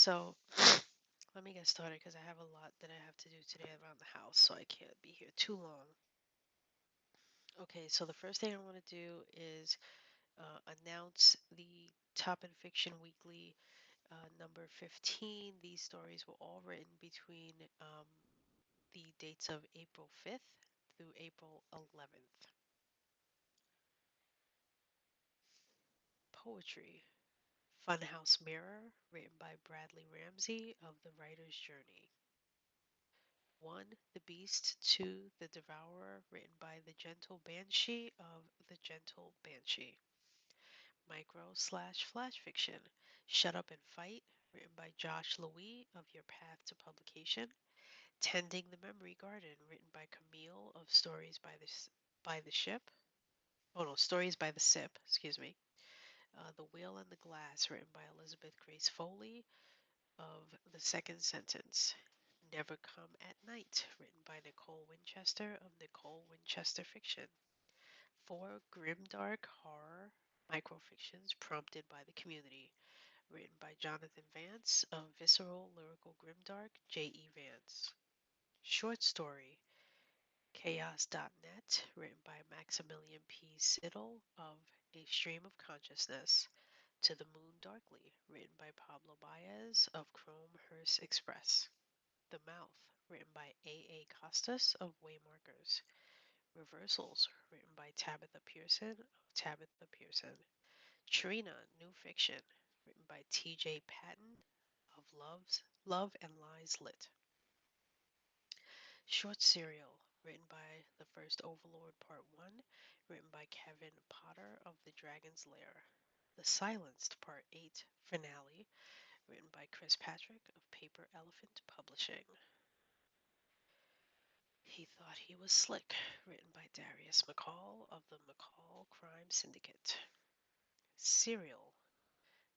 So let me get started because I have a lot that I have to do today around the house, so I can't be here too long. Okay, so the first thing I want to do is announce the Top and Fiction Weekly number 15. These stories were all written between the dates of April 5th through April 11th. Poetry. Funhouse Mirror, written by Bradley Ramsey of The Writer's Journey. 1. The Beast. 2. The Devourer, written by the Gentle Banshee of The Gentle Banshee. Micro slash flash fiction. Shut Up and Fight, written by Josh Louis of Your Path to Publication. Tending the Memory Garden, written by Camille of by the Ship. Oh no, Stories by the Sip, excuse me. The Wheel and the Glass, written by Elizabeth Grace Foley of The Second Sentence. Never Come at Night, written by Nicole Winchester of Nicole Winchester Fiction. 4 Grimdark Horror Microfictions Prompted by the Community, written by Jonathan Vance of Visceral Lyrical Grimdark, J.E. Vance. Short story Chaos.net, written by Maximilian P. Siddle of A Stream of Consciousness. To the Moon Darkly, written by Pablo Baez of Chrome Hearst Express. The Mouth, written by A. Costas of Waymarkers. Reversals, written by Tabitha Pearson of Tabitha Pearson. Trina, New Fiction, written by T.J. Patton of Love and Lies Lit. Short Serial, written by The First Overlord Part 1, written by Kevin Potter of The Dragon's Lair. The Silenced Part 8 Finale, written by Chris Patrick of Paper Elephant Publishing. He Thought He Was Slick, written by Darius McCall of the McCall Crime Syndicate. Serial,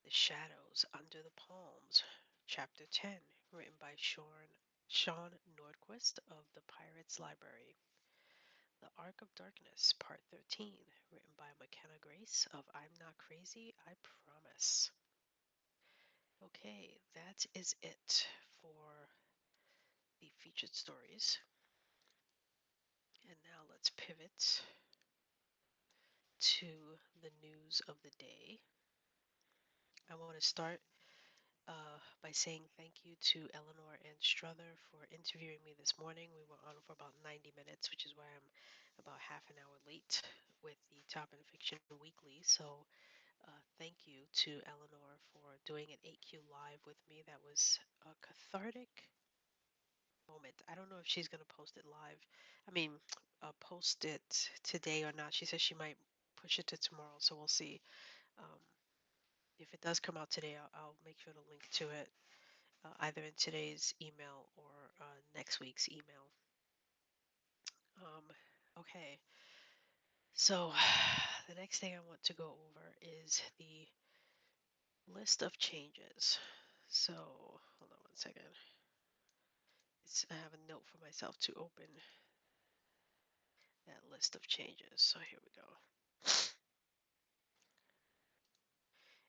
The Shadows Under the Palms, Chapter 10, written by Sean Nordquist of the Pirates Library. The Ark of Darkness, Part 13, written by McKenna Grace of I'm Not Crazy, I Promise. Okay, that is it for the featured stories. And now let's pivot to the news of the day. I want to start by saying thank you to Eleanor and Struther for interviewing me this morning. We were on for about 90 minutes, which is why I'm about half an hour late with the Top and Fiction Weekly. So thank you to Eleanor for doing an 8Q live with me. That was a cathartic moment. I don't know if she's going to post it live. I mean, post it today or not. She says she might push it to tomorrow, so we'll see. Um, if it does come out today, I'll make sure to link to it either in today's email or next week's email. Um, okay, so the next thing I want to go over is the list of changes. So hold on one second. I have a note for myself to open that list of changes. So here we go.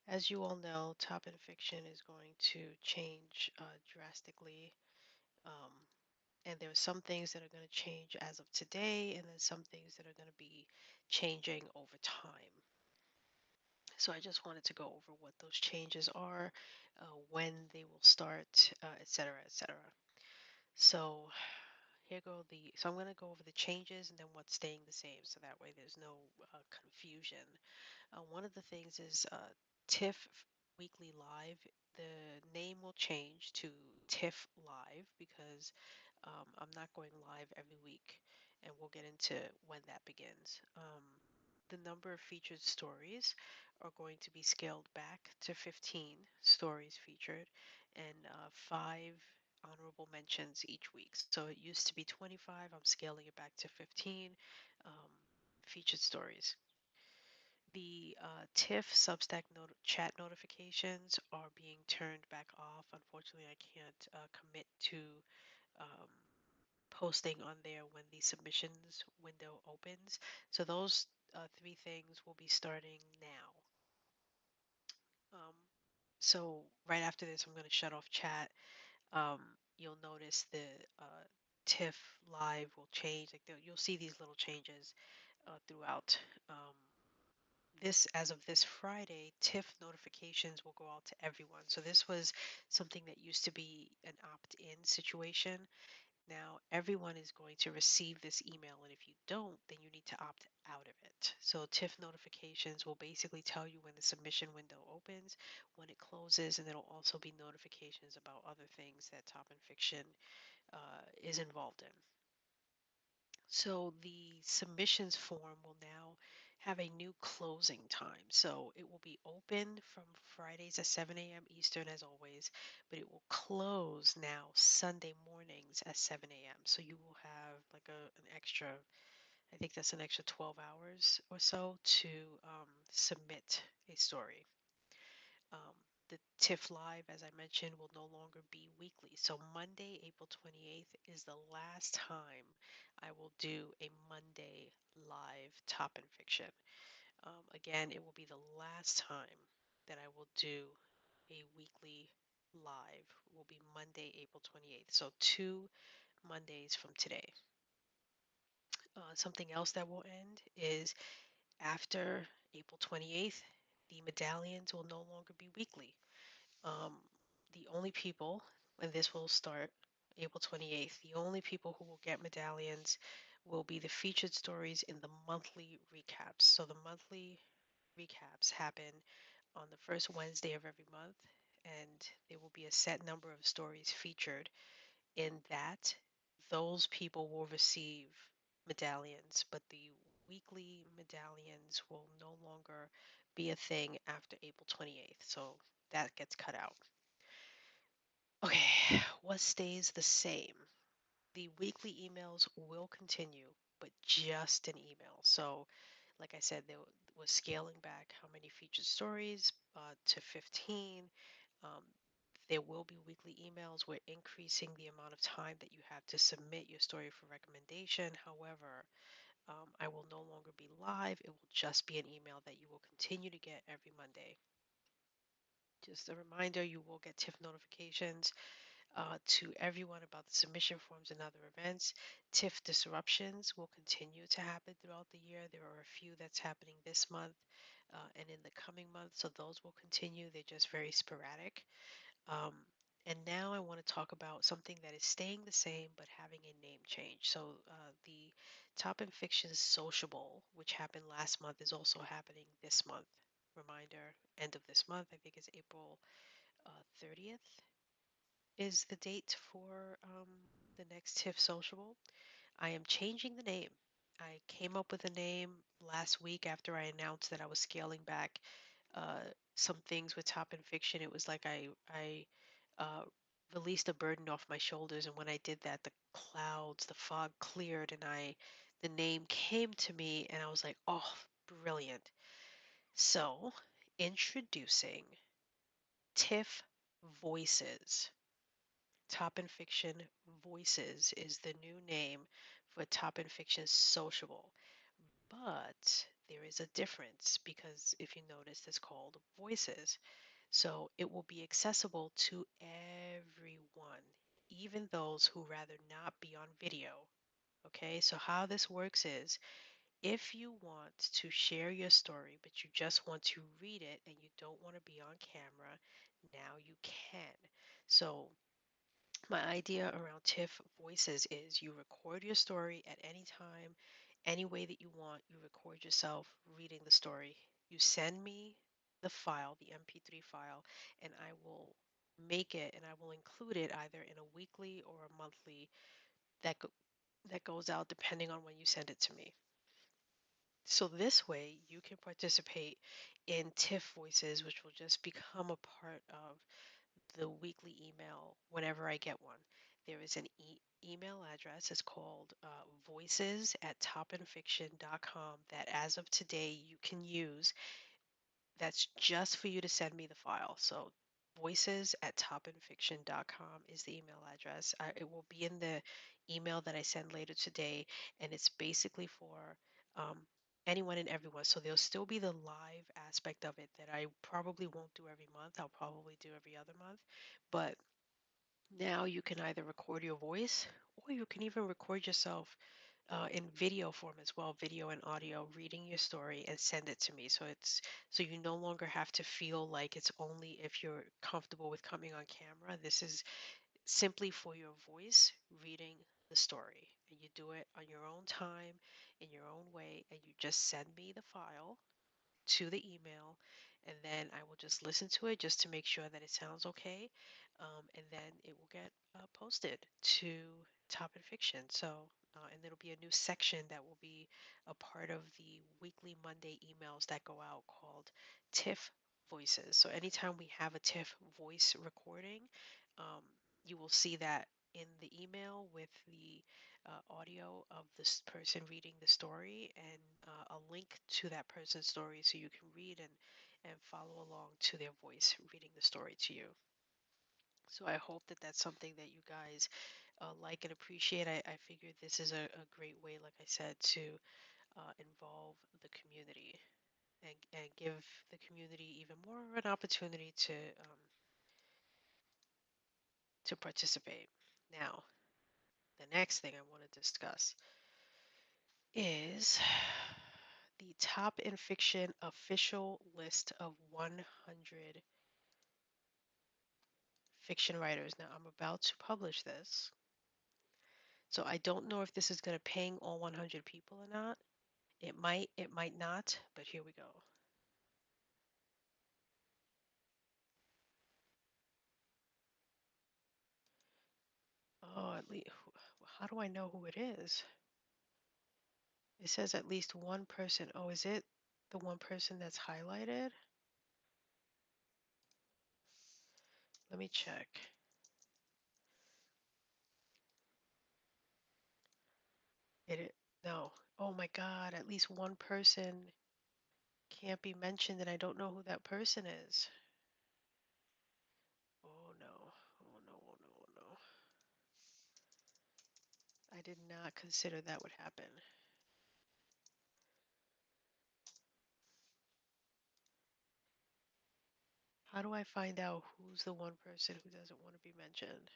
As you all know, Top and Fiction is going to change drastically. Um, and there are some things that are going to change as of today, and then some things that are going to be changing over time. So I just wanted to go over what those changes are, when they will start, et cetera, et cetera. So so I'm going to go over the changes and then what's staying the same, so that way there's no confusion. One of the things is TiF Weekly Live. The name will change to TiF Live because I'm not going live every week, and we'll get into when that begins. The number of featured stories are going to be scaled back to 15 stories featured and 5 honorable mentions each week. So it used to be 25. I'm scaling it back to 15 um, featured stories. The TIFF Substack chat notifications are being turned back off. Unfortunately, I can't commit to um, posting on there when the submissions window opens. So those 3 things will be starting now. Um, So right after this, I'm going to shut off chat. um, you'll notice the uh, TIFF live will change. Like you'll see these little changes throughout. This as of this Friday, TIFF notifications will go out to everyone. So this was something that used to be an opt-in situation. Now everyone is going to receive this email, and if you don't, then you need to opt out of it. So TIFF notifications will basically tell you when the submission window opens, when it closes, and there'll also be notifications about other things that Top and Fiction is involved in. So the submissions form will now have a new closing time. So it will be open from Fridays at 7 a.m. Eastern as always, but it will close now Sunday mornings at 7 a.m. So you will have like an extra, I think that's an extra 12 hours or so to submit a story. Um, the TIFF Live, as I mentioned, will no longer be weekly. So Monday, April 28th is the last time I will do a Monday live top and fiction. Again, it will be the last time that I will do a weekly live. It will be Monday, April 28th. So 2 Mondays from today. Something else that will end is after April 28th, the medallions will no longer be weekly. Um, the only people, and this will start April 28th, the only people who will get medallions will be the featured stories in the monthly recaps. So the monthly recaps happen on the first Wednesday of every month, and there will be a set number of stories featured in that. Those people will receive medallions, but the weekly medallions will no longer be a thing after April 28th. So that gets cut out. Okay, what stays the same? The weekly emails will continue, but just an email. So, like I said, there was scaling back how many featured stories to 15. Um, there will be weekly emails. We're increasing the amount of time that you have to submit your story for recommendation. However, I will no longer be live. It will just be an email that you will continue to get every Monday. Just a reminder, you will get TIFF notifications to everyone about the submission forms and other events. TIFF disruptions will continue to happen throughout the year. There are a few that's happening this month and in the coming month, so those will continue. They're just very sporadic. Um, and now I want to talk about something that is staying the same but having a name change. So the Top and Fiction Sociable, which happened last month, is also happening this month. Reminder, end of this month, I think it's April 30th is the date for the next TIFF Sociable. I am changing the name. I came up with a name last week after I announced that I was scaling back uh, some things with Top and Fiction. It was like I uh, released a burden off my shoulders, and when I did that, the clouds, the fog cleared, and the name came to me, and I was like, oh, brilliant. So, introducing TIFF Voices. Top and Fiction Voices is the new name for Top and Fiction Sociable. But there is a difference because if you notice, it's called Voices. So it will be accessible to everyone, even those who rather not be on video. Okay, so how this works is if you want to share your story, but you just want to read it and you don't want to be on camera, now you can. So my idea around TIFF Voices is you record your story at any time, any way that you want. You record yourself reading the story. You send me the file, the MP3 file, and I will make it and I will include it either in a weekly or a monthly that that goes out depending on when you send it to me. So this way you can participate in TIFF Voices, which will just become a part of the weekly email whenever I get one. There is an email address. It's called voices at topandfiction.com that as of today you can use. That's just for you to send me the file. So voices at topandfiction.com is the email address. It will be in the email that I send later today. And it's basically for anyone and everyone. So there'll still be the live aspect of it that I probably won't do every month. I'll probably do every other month. But now you can either record your voice or you can even record yourself in video form as well, video and audio, reading your story and send it to me. So you no longer have to feel like it's only if you're comfortable with coming on camera. This is simply for your voice reading the story. And you do it on your own time, in your own way, and you just send me the file to the email, and then I will just listen to it just to make sure that it sounds okay. And then it will get posted to Top and Fiction. And there'll be a new section that will be a part of the weekly Monday emails that go out called TiF Voices. So anytime we have a TiF voice recording, um, you will see that in the email with the audio of this person reading the story and a link to that person's story so you can read and follow along to their voice reading the story to you. So I hope that that's something that you guys like and appreciate. I figured this is a great way, like I said, to involve the community and give the community even more of an opportunity to participate. Now, the next thing I want to discuss is the top in fiction official list of 100 fiction writers. Now, I'm about to publish this. So I don't know if this is going to ping all 100 people or not. It might not, but here we go. Oh, at least, how do I know who it is? It says at least one person. Oh, is it the one person that's highlighted? Let me check. No. Oh my God, at least one person can't be mentioned and I don't know who that person is. Oh no. Oh no, oh no, oh no. I did not consider that would happen. How do I find out who's the one person who doesn't want to be mentioned?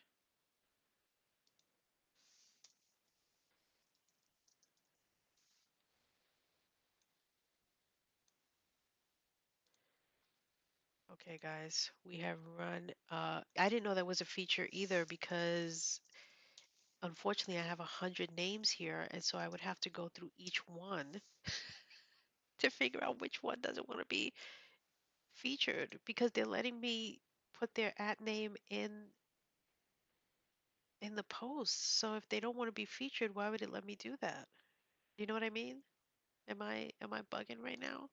Okay, guys, we have run. I didn't know that was a feature either because unfortunately I have 100 names here, and so I would have to go through each one to figure out which one doesn't want to be featured because they're letting me put their at name in the post. So if they don't want to be featured, why would it let me do that? You know what I mean? Am I bugging right now?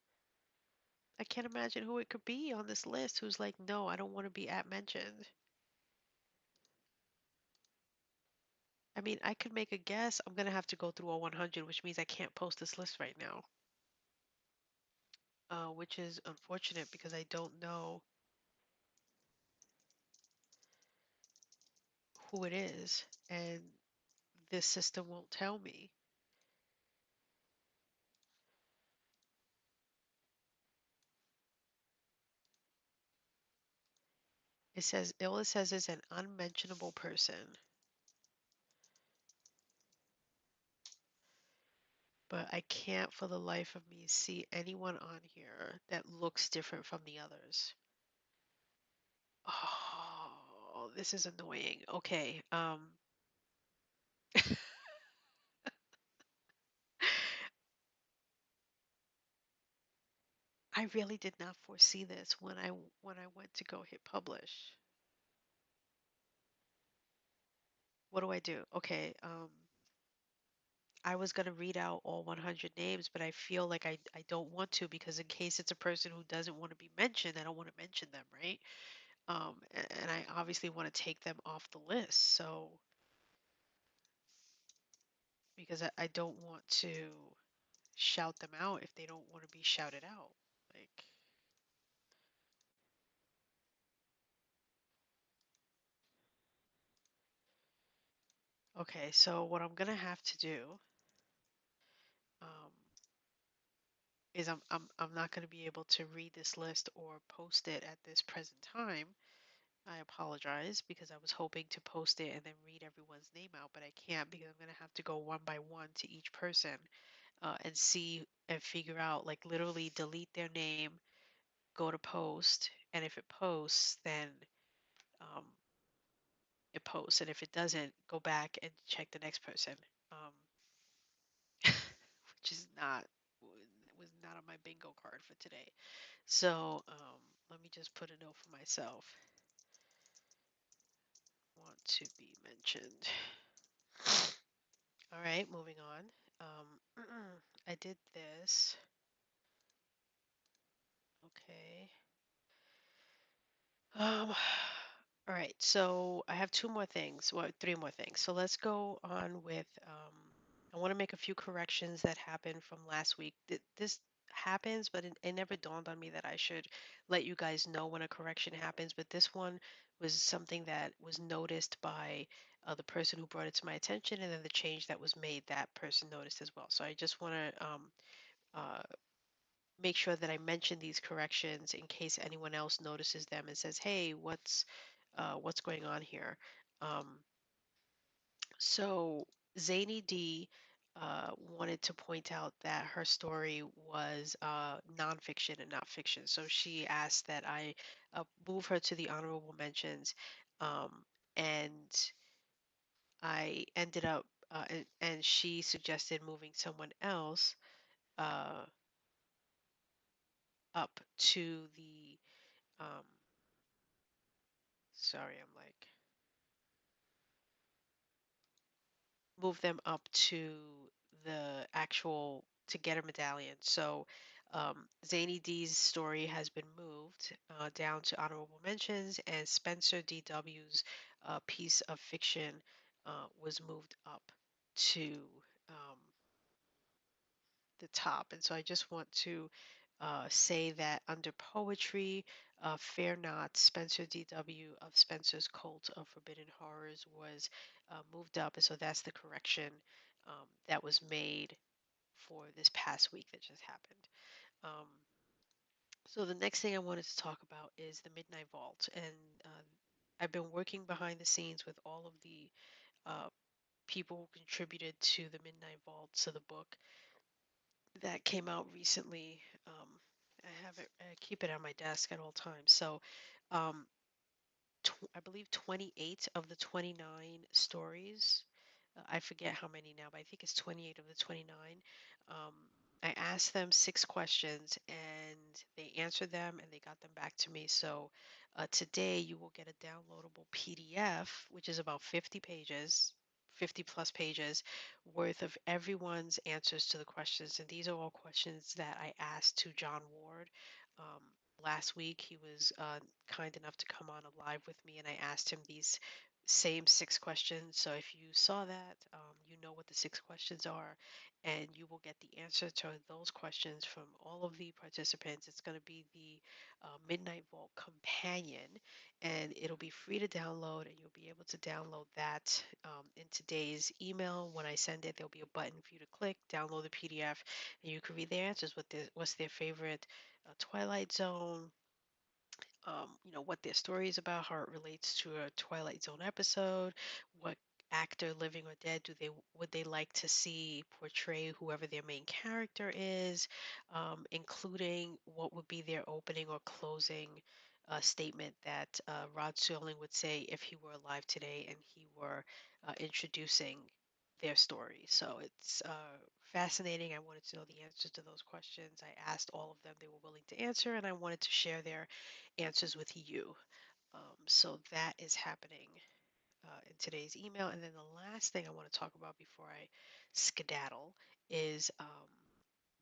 I can't imagine who it could be on this list who's like, no, I don't want to be at mentioned. I mean, I could make a guess. I'm gonna have to go through all 100, which means I can't post this list right now, which is unfortunate because I don't know who it is, and this system won't tell me. All it says is an unmentionable person, but I can't for the life of me see anyone on here that looks different from the others. Oh, this is annoying. Okay, I really did not foresee this when I went to go hit publish. What do I do? Okay, I was gonna read out all 100 names, but I feel like I don't want to because in case it's a person who doesn't want to be mentioned, I don't want to mention them, right? And I obviously want to take them off the list. So because I don't want to shout them out if they don't want to be shouted out. Like, okay, so what I'm gonna have to do, um, is I'm not going to be able to read this list or post it at this present time. I apologize because I was hoping to post it and then read everyone's name out, but I can't because I'm going to have to go one by one to each person and see and figure out, like literally delete their name, go to post, and if it posts, then um, it posts, and if it doesn't, go back and check the next person, um, which is not was not on my bingo card for today. So let me just put a note for myself. Want to be mentioned. All right, moving on. I did this. Okay. Um, all right, so I have two more things, well, three more things. So let's go on with, I want to make a few corrections that happened from last week. This happens, but it never dawned on me that I should let you guys know when a correction happens. But this one was something that was noticed by the person who brought it to my attention, and then the change that was made, that person noticed as well. So I just want to uh, make sure that I mention these corrections in case anyone else notices them and says, "Hey, what's going on here?" Um, so Zany D wanted to point out that her story was nonfiction and not fiction. So she asked that I move her to the honorable mentions, um, and I ended up, and she suggested moving someone else uh, up to the um, sorry, I'm like move them up to the actual to get a medallion. So Zany D's story has been moved down to honorable mentions, and Spencer D.W.'s piece of fiction was moved up to um, the top. And so I just want to say that under poetry, Fear Not, Spencer D.W. of Spencer's Cult of Forbidden Horrors was moved up. And so that's the correction that was made for this past week that just happened. Um, so the next thing I wanted to talk about is the Midnight Vault. And I've been working behind the scenes with all of the uh, people who contributed to the Midnight Vault, to the book that came out recently. I have it, I keep it on my desk at all times. So, um, I believe 28 of the 29 stories. I forget how many now, but I think it's 28 of the 29. Um, I asked them 6 questions and they answered them and they got them back to me. So today you will get a downloadable PDF, which is about 50 pages, 50 plus pages worth of everyone's answers to the questions. And these are all questions that I asked to John Ward. Um, Last week, he was kind enough to come on a live with me, and I asked him these same 6 questions. So if you saw that, you know what the 6 questions are, and you will get the answer to those questions from all of the participants. It's going to be the Midnight Vault Companion, and it'll be free to download, and you'll be able to download that in today's email. When I send it, there'll be a button for you to click, download the PDF, and you can read their answers. What's their favorite Twilight Zone, what their story is about, how it relates to a Twilight Zone episode, what actor, living or dead, would they like to see portray whoever their main character is, including what would be their opening or closing statement that Rod Serling would say if he were alive today and he were introducing their story. So it's fascinating. I wanted to know the answers to those questions. I asked all of them; they were willing to answer, and I wanted to share their answers with you. So that is happening in today's email. And then the last thing I want to talk about before I skedaddle is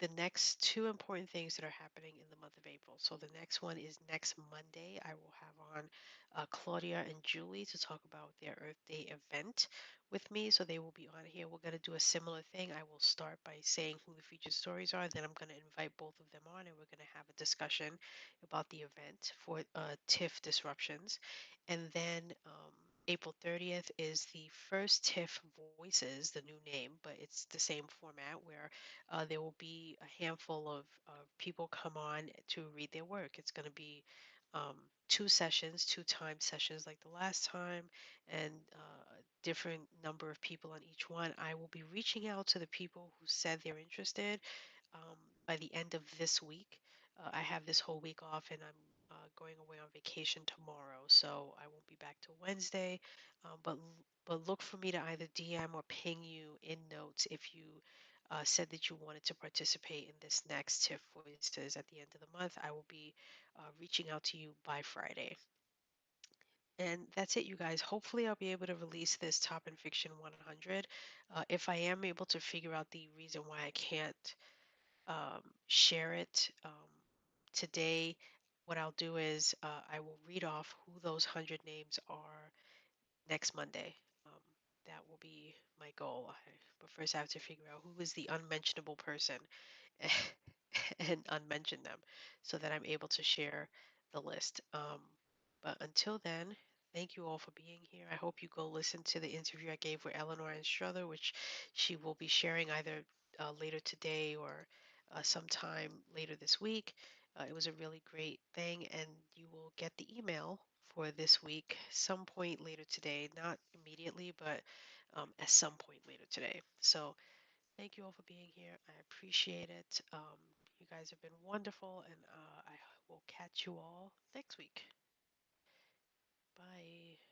the next two important things that are happening in the month of April. So the next one is next Monday. I will have on Claudia and Julie to talk about their Earth Day event with me. So they will be on here. We're going to do a similar thing. I will start by saying who the featured stories are. Then I'm going to invite both of them on and we're going to have a discussion about the event for TIFF disruptions. And then April 30th is the first TIFF Voices, the new name, but it's the same format where there will be a handful of people come on to read their work. It's going to be two sessions, two time sessions like the last time, and different number of people on each one. I will be reaching out to the people who said they're interested um, by the end of this week. I have this whole week off, and I'm going away on vacation tomorrow, so I won't be back till Wednesday. But look for me to either DM or ping you in notes if you said that you wanted to participate in this next TIFF Voices at the end of the month. I will be reaching out to you by Friday. And that's it, you guys. Hopefully, I'll be able to release this Top and Fiction 100. If I am able to figure out the reason why I can't share it today, what I'll do is I will read off who those 100 names are next Monday. Um, that will be my goal. But first, I have to figure out who is the unmentionable person and unmention them so that I'm able to share the list. But until then, thank you all for being here. I hope you go listen to the interview I gave with Eleanor and Strother, which she will be sharing either later today or sometime later this week. It was a really great thing, and you will get the email for this week some point later today, not immediately, but at some point later today. So, thank you all for being here. I appreciate it. You guys have been wonderful, and I will catch you all next week. Bye.